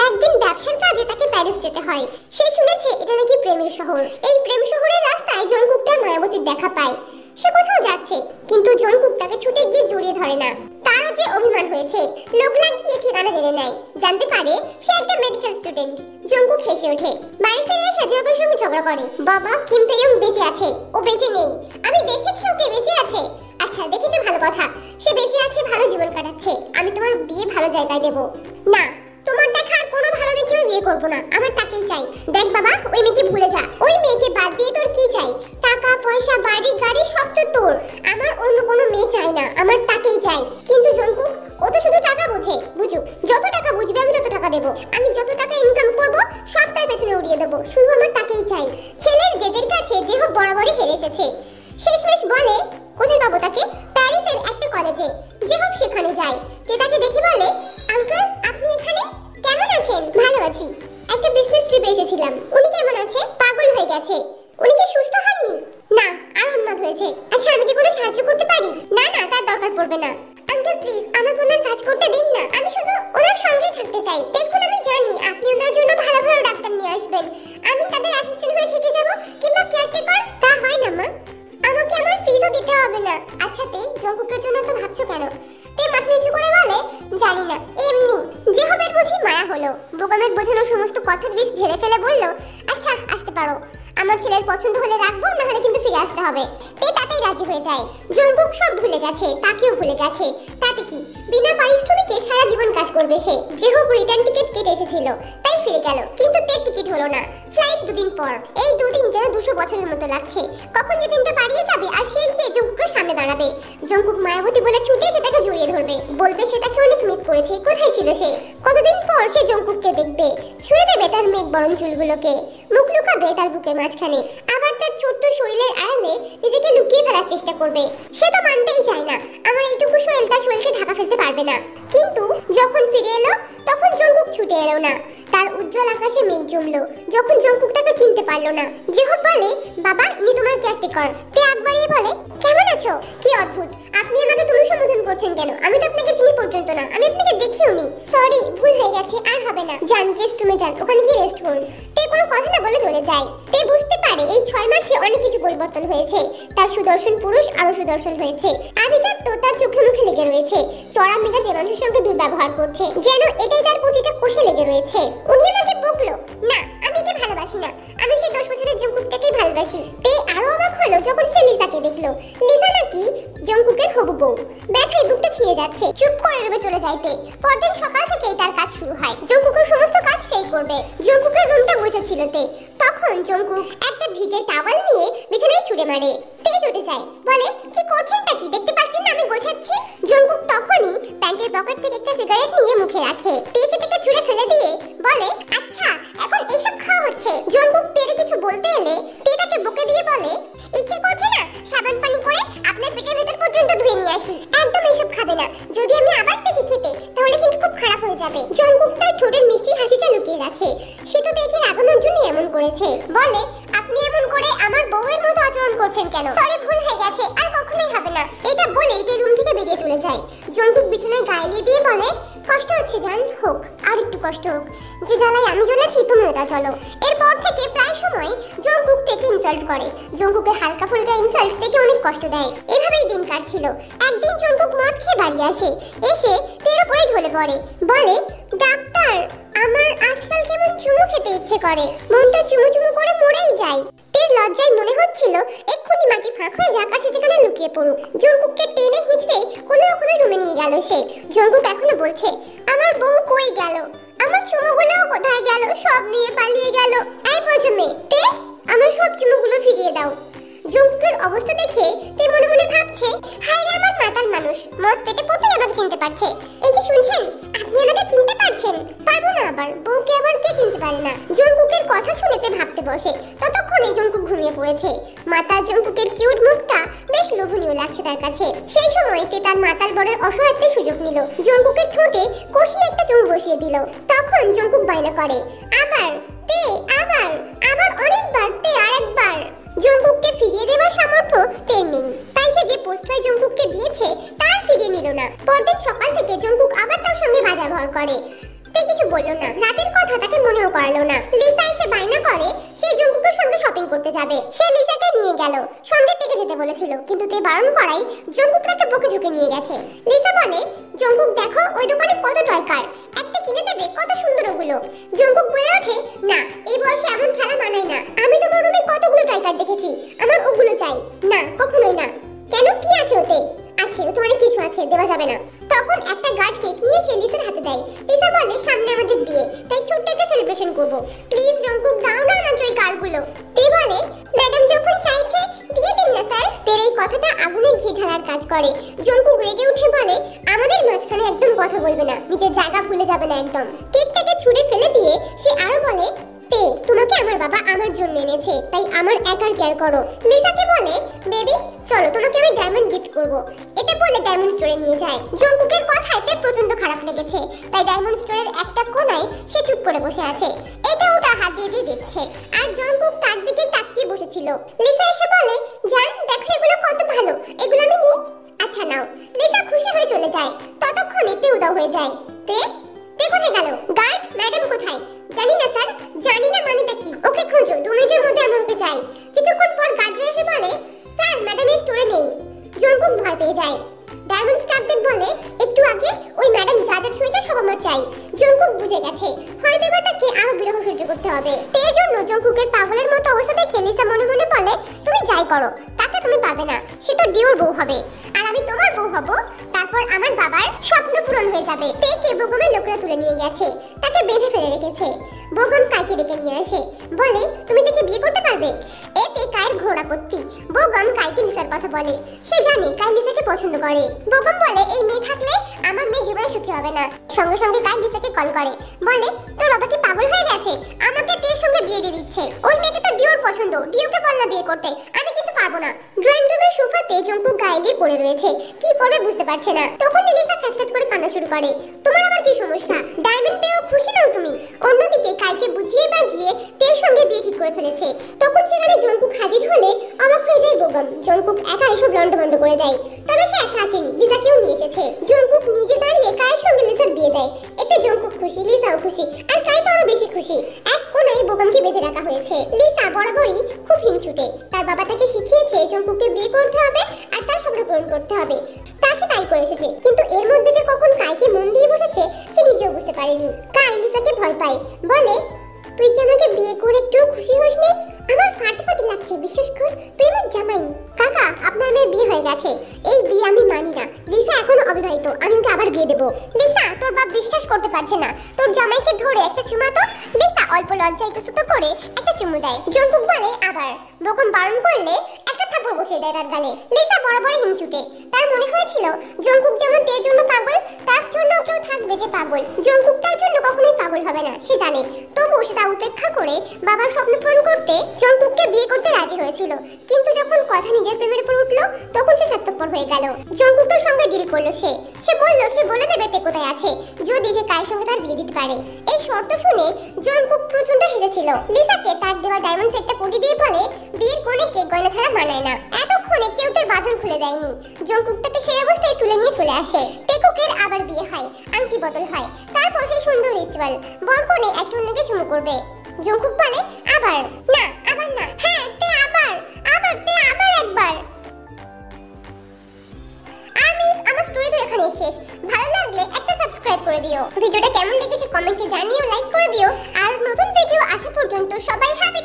একদিন ব্যবসার কাজে তাকে প্যারিস যেতে হয়। সে শুনেছে এটা নাকি প্রেমের শহর। এই প্রেম শহরের রাস্তায় জঙ্কুক তার মায়াবতীর দেখা পায়। সে কোথাও যাচ্ছে, কিন্তু জঙ্কুক তাকে ছুটে গিয়ে জড়িয়ে ধরে না। তারও যে অভিমান হয়েছে, লোক লাগিয়ে ঠিকানা জেনে নেয়। জানতে পারে সে একটা মেডিকেল স্টুডেন্ট। জঙ্কুক হেসে ওঠে। বাড়ি ফিরে এসে জেহপের সঙ্গে ঝগড়া করে। বাবা কিম তেয়ং বেঁচে আছে, ও বেঁচে নেই। আমি দেখেছি ওকে বেঁচে আছে। আচ্ছা দেখেছো, ভালো কথা। সে বেঁচে আছে, ভালো জীবন কাটাচ্ছে। আমি তোমার বিয়ে ভালো জায়গায় দেব। না, তোমার দেখা আর কোনো ভালো মেয়েকে আমি বিয়ে করবো না। আমার তাকেই চাই। দেখ বাবা, ওই মেয়েকে ভুলে যা। ওই মেয়েকে বাদ দিয়ে তোর কি চাই? টাকা পয়সা বাড়ি গাড়ি সব তো তোর। আমার অন্য কোনো মেয়ে চাই না, আমার তাকেই চাই। কিন্তু জঙ্কুক, ও তো শুধু টাকা বোঝে। বুঝুক, যত টাকা বুঝবে আমি তত টাকা দেবো। আমি যত টাকা ইনকাম করব সব তার পেছনে উড়িয়ে দেবো। শুধু আমার তাকেই চাই। ছেলের জেদের কাছে যেসব বরাবরই হেরে এসেছে। শেষমেশ বলে কোথায় পাবো তাকে? প্যারিসের একটা কলেজে। যেসব সেখানে যায়। তে তাকে দেখে বলে, আঙ্কেল আপনি এখানে? কেমন আছেন? ভালো আছি, একটা বিজনেস ট্রিপে এসেছিলাম। উনি কেমন আছে? পাগল হয়ে গেছে। উনি কি সুস্থ হননি? না, আর উন্মাদ হয়েছে। আচ্ছা আমি কি কোনো সাহায্য করতে পারি? না না, তার দরকার পড়বে না। আঙ্কেল প্লিজ আমাকে ওনার কাজ করতে দিন না। আমি শুধু ওনার সঙ্গেই থাকতে চাই। দেখুন আমি জানি আপনি ওনার জন্য ভালো ভালো ডাক্তার নিয়ে আসবেন। আমি তাদের অ্যাসিস্ট্যান্ট হয়ে থেকে যাব, কিংবা কেয়ারটেকার। তা হয় না মা, আমাকে আমার ফিসও দিতে হবে না। আচ্ছা তে জঙ্কুকের জন্য তো ভাবছো কেন? তে মাথা নিচু করে বলে, জানি না, এমনি। জেহপের বুঝি মায়া হলো। বোকামের বোঝানো সমস্ত কথার বিষ ঝেড়ে ফেলে বলল, আচ্ছা আসতে পারো। আমার ছেলের পছন্দ হলে রাখবো, না হলে কিন্তু ফিরে আসতে হবে। তে তাতেই রাজি হয়ে যায়। জঙ্কুক সব ভুলে গেছে, তাকেও ভুলে গেছে। তাতে কি, বিনা পারিশ্রমিকে সারা জীবন কাজ করবে সে। যেহোক রিটার্ন টিকিট কেটে এসেছিল, তাই ফিরে গেল। কিন্তু তের টিকিট হলো না। ফ্লাইট দুদিন পর। এই দুদিন যেন 200 বছরের মতো লাগছে। কখন যে দিনটা পারিয়ে যাবে আর সেই গিয়ে জঙ্কুকের সামনে দাঁড়াবে। জঙ্কুক মায়াবতী বলে ছুটে এসে তাকে জড়িয়ে ধরবে। বলবে সে তাকে অনেক মিস করেছে। কোথায় ছিল সে? কতদিন পর সে জঙ্কুককে দেখবে। ছুঁয়ে দেবে তার মেঘ বরণ চুলগুলোকে। মুখ লুকাবে তার বুকের মাঝখানে। আবার তার ছোট্ট শরীরের আড়ালে নিজেকে লুকিয়ে ফেলার চেষ্টা করবে। সে তো মানতেই চায় না আমার এইটুকু শরীর তার শরীরকে ঢাকা ফেলতে পারবে না। কিন্তু যখন ফিরে এলো তখন জঙ্কুক ছুটে এলো না। তার উজ্জ্বল আকাশে মেঘ জমলো। যখন জঙ্কুক তাকে চিনতে পারলো না। জেহপ বলে, বাবা ইনি তোমার কেয়ারটেকার। তে আগ বাড়িয়ে বলে, কেমন আছো? কি অদ্ভুত, আপনি আমাকে তুমি সম্বোধন করছেন কেন? আমি তো আপনাকে চিনি পর্যন্ত না, আমি আপনাকে দেখিও নি। সরি, ভুল হয়ে গেছে, আর হবে না। যান গেস্ট রুমে যান, ওখানে গিয়ে রেস্ট করুন। তে কোনো কথা না বলে চলে যায়। তে বুঝতে পারে এই 6 মাসে অনেক কিছু পরিবর্তন হয়েছে। তার সুদর্শন পুরুষ আরো সুদর্শন হয়েছে। আভিজাত্য তার চোখে মুখে লেগে রয়েছে। চড়া মেজাজে মানুষের সঙ্গে দুর্ব্যবহার করছে, যেন এটাই তার প্রতিটা কোষে লেগে রয়েছে। উনি আমাকে বকলো না, আমি একে ভালোবাসি না। আমি সেই 10 বছরের জঙ্কুকটাকেই ভালোবাসি। তে আরো অবাক হলো যখন সে লিসাকে দেখলো। লিসা নাকি জঙ্কুকের হবু বউ। ব্যথায় বুকটা ছিঁড়ে যাচ্ছে। চুপ করে রুমে চলে যাইতে। পরদিন সকাল থেকেই তার কাজ শুরু হয়। জঙ্কুকের সমস্ত কাজ সেই করবে। জঙ্কুকের রুমটা গোছাচ্ছিল তে। তখন জঙ্কুক একটা ভিজে টাওয়াল নিয়ে বিছানায় ছুঁড়ে মারে। তে চটে যায়, বলে, কি করছেনটা কি? দেখতে পাচ্ছেন না আমি গোছাচ্ছি? জঙ্কুক তখনই প্যান্টের পকেট থেকে একটা সিগারেট নিয়ে মুখে রাখে। তে সেটাকে ছুঁড়ে ফেলে দিয়ে বলে, আচ্ছা এখন এইসব খাওয়া হচ্ছে? জঙ্কুক তেরে কিছু বলতে এলে তে তাকে বকে দিয়ে বলে, ইচ্ছে করছে না সাবান পানি করে আপনার পেটের ভেতর পর্যন্ত ধুয়ে নিয়ে আসি? একদম এইসব খাবে না। যদি আমি আবার দেখি খেতে তাহলে কিন্তু খুব খারাপ হয়ে যাবে। জঙ্কুক তার ঠোঁটের মিষ্টি হাসিটা লুকিয়ে রাখে। সে তো দেখে রাগানোর জন্য এমন করেছে। বলে, আপনি এমন করে আমার বউয়ের মতো আচরণ করছেন কেন? সরি, ভুল হয়ে গেছে, আর কখনোই হবে না। এটা বলেই তে রুম থেকে বেরিয়ে চলে যায়। জঙ্কুক বিছানায় গায়ে দিয়ে বলে, কষ্ট হচ্ছে জান, হোক আর একটু কষ্ট হোক। যে জ্বালায় আমি জ্বলেছি তুমিও তা চলো। এরপর থেকে প্রায় সময় জঙ্কুক জঙ্কুকের হালকা ফুলকা ইনসাল্ট থেকে অনেক কষ্ট দেয়। এভাবেই দিন কাটছিল। একদিন জঙ্কুক মদ খেয়ে বাড়ি আসে, এসে তের উপরেই ঢলে পড়ে, বলে ডাক্তার আমার আজকাল কেমন চুমু খেতে ইচ্ছে করে, মনটা চুমু চুমু করে মরেই যায়। তের লজ্জায় মনে হচ্ছিল এক্ষুনি মাটি ফাঁক হয়ে যাক আর সে যেখানে লুকিয়ে পড়ুক। জঙ্কুককে টেনে হিঁচড়ে কোনো রকমের রুমে নিয়ে গেল সে। জঙ্কুক এখনো বলছে আমার বউ কই গেল, আমার চুমুগুলোও কোথায় গেল, সব নিয়ে পালিয়ে গেল। এই বোঝো মেয়ে, তে আমার সব চুমুগুলো ফিরিয়ে দাও। জঙ্কুকের অবস্থা দেখে তে মনে মনে ভাবছে, হায় রে আমার মাতাল মানুষ, মদ পেটে পড়তেই আমাকে চিনতে পারছে। এই যে শুনছেন, আপনি আমাকে চিনতে পারছেন? পারবো না আবার, বউকে আবার কে চিনতে পারে না। জঙ্কুকের কথা শুনেতে ভাবতে বসে, ততক্ষণে জঙ্কুক ঘুমিয়ে পড়েছে। মাতাল জঙ্কুকের কিউট মুখটা বেশ লোভনীয় লাগছে তার কাছে। সেই সময় তে তার মাতাল বরের অসহায়ত্বের সুযোগ নিল, জঙ্কুকের ঠোঁটে কষিয়ে একটা চুমু বসিয়ে দিল। তখন জঙ্কুক বায়না করে, আবার তে, আবার আবার অনেকবার তে, আরেকবার। জঙ্কুককে ফিরিয়ে দেওয়ার সামর্থ্য তের নেই, তাই সে যে পোস্ট্রয় জঙ্কুককে দিয়েছে তার ফিরিয়ে নিল না। পরদিন সকাল থেকে জঙ্কুক আবার তার সঙ্গে বাজার করে। তে কিছু বলল না, রাতের কথা তাকে মনেও করলো না। লিসা এসে বায়না করে সে জঙ্কুকের সঙ্গে শপিং করতে যাবে। সে লিসাকে নিয়ে গেল, সঙ্গে থেকে যেতে বলেছিল, কিন্তু তে বারণ করাই জঙ্কুক তাকে বকে ঝুঁকে নিয়ে গেছে। লিসা বলে, জঙ্কুক দেখো ওই দোকানে কত টয় কার, একটা কিনে দেবে, কত সুন্দর ওগুলো। জঙ্কুক বলে ওঠে, না এই বয়সে এমন খেলা মানায় না, আমি তোমার রুমে কতগুলো টয় কার দেখেছি, আমার ওগুলো চাই। না কখনোই না। কেন, কি আছে ওতে? আছে, ওতে অনেক কিছু আছে, দেওয়া যাবে না। তখন একটা গার্ড কেক নিয়ে সে লিসার হাতে দেয়। লিসা বলে সামনে আমাদের বিয়ে, তাই ছোট্ট একটা সেলিব্রেশন করব, প্লিজ জঙ্কুক দাও না আমাকে ওই কারগুলো। তে বলে, ম্যাডাম যখন চাইছে দিয়ে দিন না স্যার। তের এই কথাটা আগুনে ঘি ঢালার কাজ করে। জঙ্কুক রেগে উঠে বলে, আমাদের মাঝখানে একদম কথা বলবে না, নিজের জায়গা ভুলে যাবে না একদম। কেকটাকে ছুঁড়ে ফেলে দিয়ে সে আরো বলে, তে তোমাকে আমার বাবা আমার জন্য এনেছে, তাই আমার একার কেয়ার করো। লিসাকে বলে, বেবি চলো তোমাকে আমি ডায়মন্ড গিফট করব। এটা বলে ডায়মন্ড স্টোরে নিয়ে যায়। জঙ্কুকের কথায় তে প্রচন্ড খারাপ লেগেছে, তাই ডায়মন্ড স্টোরের একটা কোণায় সে চুপ করে বসে আছে, এটা ওটা হাত দিয়ে দিয়ে দেখছে। আর জঙ্কুক তার দিকে তাকিয়ে বসেছিল। লিসা এসে বলে, জান দেখো এগুলো কত ভালো, এগুলো আমি নিই। আচ্ছা নাও। লিসা খুশি হয়ে চলে যায়। ততক্ষণে তে উদাও হয়ে যায়। তে তে কোথায় গেল? গার্ড ম্যাডাম কোথায়? জানি না স্যার। জানি না মানেটা কি? ওকে খোঁজো, 2 মিনিটের মধ্যে আমরা ওকে চাই। কিছুক্ষণ পর গার্ড এসে বলে, স্যার ম্যাডাম এই স্টোরে নেই। জঙ্কুক ভয় পেয়ে যায়। ডায়মন্ড স্টাফদের বলে, একটু আগে ওই ম্যাডাম যা যা ছুঁয়েছে সব আমার চাই। জঙ্কুক বুঝে গেছে হয়তো এবার তাকে আরো বিরহ সহ্য করতে হবে। এর জন্য জঙ্কুকের পাগলের মতো অবস্থা দেখে লিসা মনে মনে বলে, তুমি যাই করো তাকে তুমি পাবে না, সে তো ডিওর বউ হবে, আর আমি তোমার বউ হব। তারপর আমার বাবার স্বপ্ন পূরণ হয়ে যাবে। তেকে বোগমের লোকরা তুলে নিয়ে গেছে, তাকে বেঁধে ফেলে রেখেছে। বোগম কাইকে ডেকে নিয়ে আসে, বলে তুমি তাকে বিয়ে করতে পারবে? এতে কায়ের ঘোর আপত্তি। বোগম কাইকে লিসার কথা বলে, সে জানে কাই লিসাকে পছন্দ করে। বোগম বলে, এই মেয়ে থাকলে আমার মেয়ে জীবনে সুখী হবে না। সঙ্গে সঙ্গে কাই লিসাকে কল করে, বলে তোর বাবা কি পাগল হয়ে গেছে, আমাকে তের সঙ্গে বিয়ে দিয়ে দিচ্ছে। ওই মেয়েকে তো ডিওর পছন্দ, ডিওকে বললা বিয়ে করতে, আমি কিন্তু পারবো না। ড্রয়িং রুমের সোফাতে জঙ্কুক গায়ে পড়ে রয়েছে, কি করবে বুঝতে পারছে না। তখন লিসা ফ্যাচফ্যাচ করে কান্না শুরু করে, তোমার আবার কি সমস্যা? ডায়মন্ড পেয়েও খুশি নাও তুমি? অন্যদিকে কাইকে বুঝিয়ে বাজিয়ে তের সঙ্গে বিয়ে ঠিক করে ফেলেছে। তখন সেখানে জঙ্কুক হাজির হলে অবাক হয়ে যায় বোগম। জঙ্কুক একা এসব লন্ডভন্ড করে দেয়। তবে সে একা আসেনি, লিসাকেও নিয়ে এসেছে। জঙ্কুক নিজে দাঁড়িয়ে কায়ের সঙ্গে লিসার বিয়ে দেয়। এতে জঙ্কুক খুশি, লিসাও খুশি, আর কাই তো আরো বেশি খুশি। এক কোণায় বোগমকে বেঁধে রাখা হয়েছে। লিসা বরাবরই খুব হিংসুটে, তার বাবা তাকে শিখিয়েছে জঙ্কুককে বিয়ে করতে হবে আর তার স্বপ্ন পূরণ করতে হবে, তা সে তাই করে এসেছে। কিন্তু এর মধ্যে যে কখন কাইকে মন দিয়ে বসেছে সে নিজেও বুঝতে পারেনি। কাই লিসাকে ভয় পায়, বলে তুই কি আমাকে বিয়ে করে একটু খুশি হসনি? আমার ফাটাফাটি লাগছে, বিশ্বাস কর তুই আমার জামাই। কাকা আপনার মেয়ের বিয়ে হয়ে গেছে, এই বিয়ে আমি মানি না। লিসা এখনো অবিবাহিত, আমি ওকে আবার বিয়ে দেবো। লিসা তোর বাপ বিশ্বাস করতে পারছে না, তোর জামাইকে ধরে একটা চুমা তো। লিসা অল্প লজ্জায় তো করে একটা চুমু দেয়। জঙ্কুক বলে আবার, বোগম বারণ করলে একটা থাপ্পড় বসিয়ে দেয় তার গালে। লিসা বরাবরই হিংসুটে, তার মনে হয়েছিল জঙ্কুক যেমন তের জন্য পাগল, তার জন্য কেউ থাকবে যে পাগল। জঙ্কুক তার জন্য কখনোই পাগল হবে না, সে জানে। তবুও সে তা উপেক্ষা করে বাবার স্বপ্ন পূরণ করতে জঙ্কুককে বিয়ে করতে রাজি হয়েছিল। কিন্তু যখন কথা নিজের প্রেমের উপর উঠলো তখন সে স্বার্থপর হয়ে গেল। জঙ্কুকের সঙ্গে ডিল করলো সে বলল সে বলে দেবে তে কোথায় আছে যদি সে কায়ের সঙ্গে তার বিয়ে দিতে পারে। এই শর্ত শুনে জঙ্কুক প্রচন্ড হেসেছিল। লিসাকে তার দেওয়া ডায়মন্ড সেটটা পরিয়ে দিয়ে বলে, বিয়ের কোণে কেক গয়না ছাড়া মানায় না। এতক্ষণে কেউ তার বাঁধন খুলে দেয়নি। জঙ্কুক তাকে সেই অবস্থায় তুলে নিয়ে চলে আসে। টেকুকের আবার বিয়ে হয়, আংটি বদল হয়। তারপর সেই সুন্দর রিচুয়াল, বরকনে একে অন্যকে চুমু করবে। জঙ্কুক বলে, আবার না, আবার না, হ্যাঁ তে আবার থাকতে আবার একবার। আর মিস, আমার স্টোরি তো এখানে শেষ। ভালো লাগলে একটা সাবস্ক্রাইব করে দিও। ভিডিওটা কেমন লেগেছে কমেন্টে জানিও, লাইক করে দিও। আর নতুন ভিডিও আসা পর্যন্ত সবাই হ্যাপি